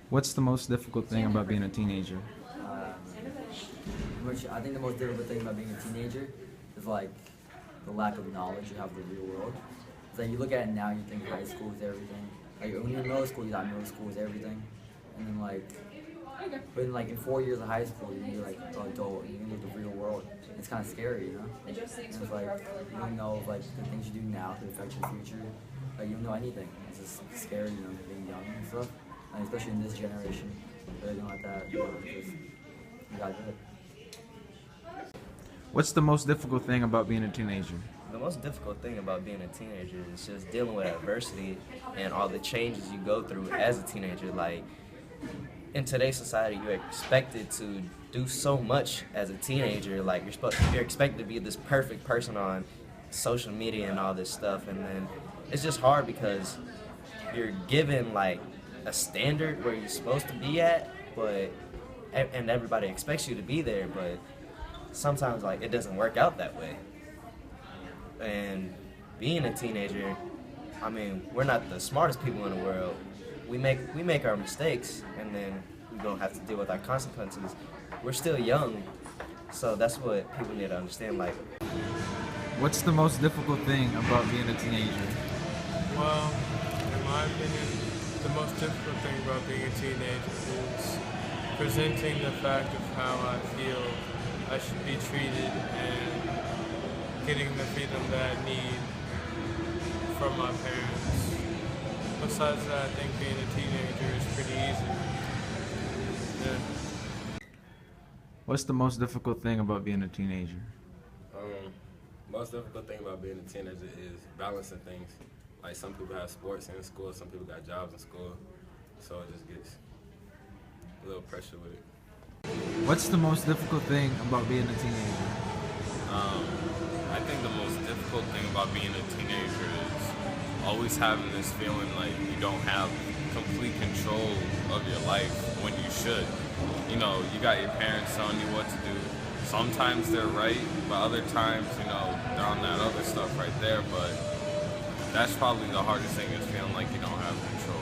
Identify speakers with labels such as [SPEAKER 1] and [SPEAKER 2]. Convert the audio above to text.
[SPEAKER 1] What's the most difficult thing about being a teenager?
[SPEAKER 2] Um, which I think the most difficult thing about being a teenager is like the lack of knowledge you have of the real world. It's like you look at it now, you think high school is everything. Like when you're in middle school, you thought middle school is everything, and then but in 4 years of high school, you're like an adult, and you know the real world. It's kind of scary, you know. And it's like you don't know like the things you do now could affect your future. Like you don't know anything. It's just scary, you know, being young and stuff. And especially in this generation, they're gonna let that, because you gotta do it.
[SPEAKER 1] What's the most difficult thing about being a teenager?
[SPEAKER 3] The most difficult thing about being a teenager is just dealing with adversity and all the changes you go through as a teenager. Like, in today's society, you're expected to do so much as a teenager. Like, you're expected to be this perfect person on social media and all this stuff. And then it's just hard because you're given, like, a standard where you're supposed to be at, and everybody expects you to be there, but sometimes, like, it doesn't work out that way. And being a teenager, I mean, we're not the smartest people in the world. We make our mistakes, and then we're gonna have to deal with our consequences. We're still young, so that's what people need to understand. Like,
[SPEAKER 1] What's the most difficult thing about being a teenager?
[SPEAKER 4] Well, in my opinion, the most difficult thing about being a teenager is presenting the fact of how I feel I should be treated and getting the freedom that I need from my parents. Besides that, I think being a teenager is pretty easy. Yeah.
[SPEAKER 1] What's the most difficult thing about being a teenager?
[SPEAKER 5] Most difficult thing about being a teenager is balancing things. Like some people have sports in school, some people got jobs in school, so it just gets a little pressure with it.
[SPEAKER 1] What's the most difficult thing about being a teenager?
[SPEAKER 6] I think the most difficult thing about being a teenager is always having this feeling like you don't have complete control of your life when you should. You know, you got your parents telling you what to do. Sometimes they're right, but other times, you know, they're on that other stuff right there. But that's probably the hardest thing, is feeling like you don't have control.